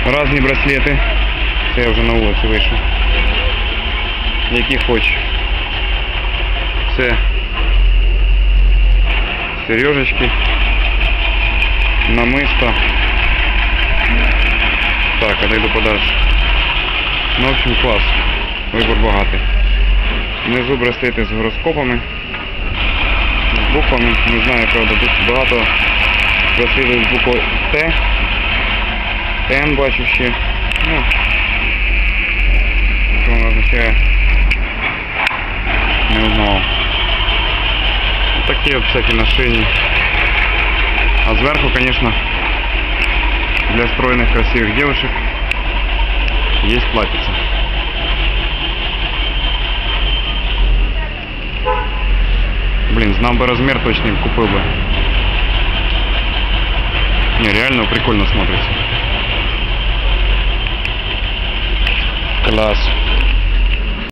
Разные браслеты. Я уже на улице вышел. Які хочешь. Все. Сережечки. Намисто. Так, отойду подальше. Ну, в общем, класс. Вибор багатий. Внизу браслети з гороскопами. З буквами. Не знаю, правда, тут багато браслетів з буквою Т. Н бачу ще. Ну, що воно означає? Не узнал. Вот такие вот всякие на шее. А сверху, конечно, для стройных красивых девушек есть платьице. Блин, знал бы размер, точно купил бы. Не, реально прикольно смотрится. Класс.